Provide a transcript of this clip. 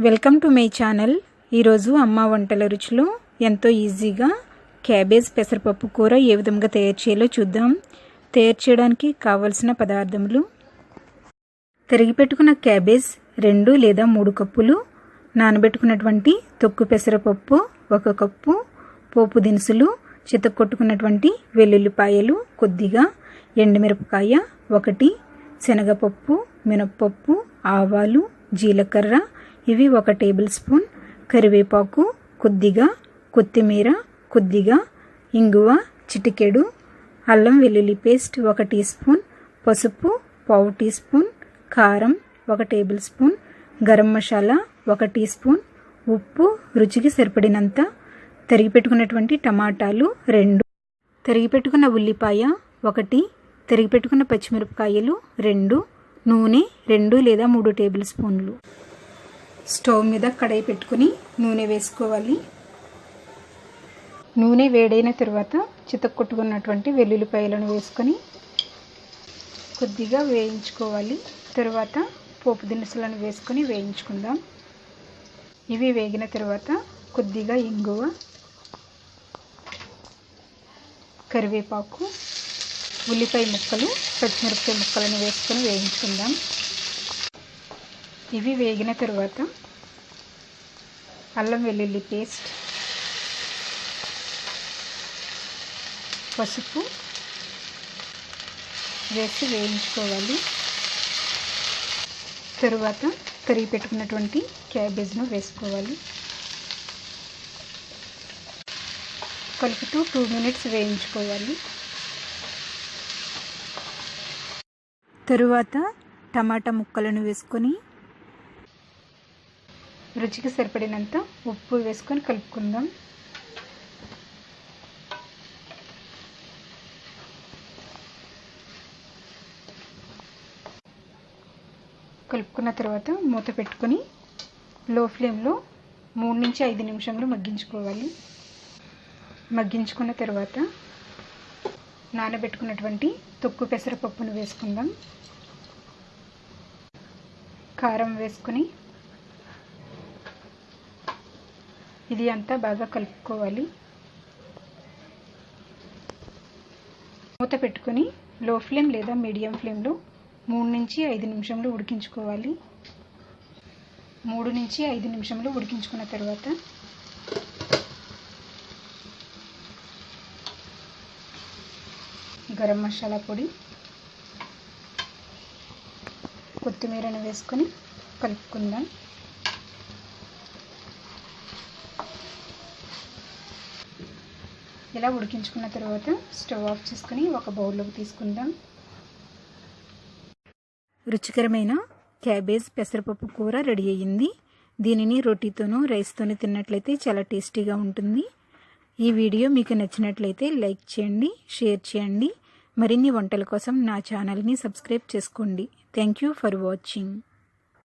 Welcome to my channel. ఈరోజు అమ్మ వంటల రుచిలో ఎంతో ఈజీగా క్యాబేజ్ పెసరపప్పు కూర ఏ విధంగా తయారు చేయాలో చూద్దాం. తయారు చేయడానికి కావలసిన పదార్థములు: తరిగి పెట్టుకున్న క్యాబేజ్ 2 లేదా 3 కప్పులు, నానబెట్టుకున్నటువంటి తొక్కు పెసరపప్పు 1 కప్పు, పోపు దినుసులు, చితక్కొట్టుకున్నటువంటి వెల్లుల్లిపాయలు కొద్దిగా, ఎండుమిరపకాయ 1, శనగపప్పు, మినప్పప్పు, ఆవాలు, జీలకర్ర ఇవి 1 టేబుల్ స్పూన్, కరివేపాకు కొద్దిగా, కొత్తిమీర కొద్దిగా, ఇంగువ చిటికెడు, అల్లం వెల్లుల్లి పేస్ట్ 1 టీ స్పూన్, పసుపు 1/2 టీ స్పూన్, కారం 1 tablespoon, garam masala 1 teaspoon, ఉప్పు రుచికి సరిపడినంత, తరిగి పెట్టుకున్నటువంటి టమాటాలు 2, తరిగి పెట్టుకున్న ఉల్లిపాయ 1, తరిగి పెట్టుకున్న పచ్చిమిరపకాయలు 2, నూనె 2 లేదా 3 టేబుల్ స్పూన్లు. స్టవ్ మీద కడాయి పెట్టుకుని నూనె వేసుకోవాలి. నూనె వేడైన తర్వాత చితక్కొట్టుకున్నటువంటి వెల్లుల్లిపాయలను వేసుకొని కొద్దిగా వేయించుకోవాలి. తర్వాత పోపు దినుసులను వేసుకొని వేయించుకుందాం. ఇవి వేగిన తర్వాత కొద్దిగా ఇంగువ, కరివేపాకు, ఉల్లిపాయ ముక్కలు, పచ్చిమిరపకాయ ముక్కలను వేసుకొని వేయించుకుందాం. ఇవి వేగిన తర్వాత అల్లం వెల్లుల్లి పేస్ట్, పసుపు వేసి వేయించుకోవాలి. తరువాత తరిగి పెట్టుకున్నటువంటి క్యాబేజ్ను వేసుకోవాలి. కలుపుతూ 2 మినిట్స్ వేయించుకోవాలి. తరువాత టమాటా ముక్కలను వేసుకొని రుచికి సరిపడినంత ఉప్పు వేసుకొని కలుపుకుందాం. కలుపుకున్న తర్వాత మూత పెట్టుకొని లో ఫ్లేమ్లో 3 నుంచి 5 నిమిషాలు మగ్గించుకోవాలి. మగ్గించుకున్న తర్వాత నానబెట్టుకున్నటువంటి తొక్కు పెసరపప్పును వేసుకుందాం. కారం వేసుకొని ఇది అంతా బాగా కలుపుకోవాలి. మూత పెట్టుకొని లో ఫ్లేమ్ లేదా మీడియం ఫ్లేమ్లో 3 నుంచి 5 నిమిషాలు ఉడికించుకోవాలి. 3 నుంచి 5 నిమిషాలు ఉడికించుకున్న తర్వాత గరం మసాలా పొడి, కొత్తిమీరను వేసుకొని కలుపుకుందాం. ఇలా ఉడికించుకున్న తర్వాత స్టవ్ ఆఫ్ చేసుకొని ఒక బౌల్లోకి తీసుకుందాం. రుచికరమైన క్యాబేజ్ పెసరపప్పు కూర రెడీ అయ్యింది. దీనిని రోటీతోనూ రైస్తోనూ తిన్నట్లయితే చాలా టేస్టీగా ఉంటుంది. ఈ వీడియో మీకు నచ్చినట్లయితే లైక్ చేయండి, షేర్ చేయండి. మరిన్ని వంటల కోసం నా ఛానల్ని సబ్స్క్రైబ్ చేసుకోండి. Thank you for watching.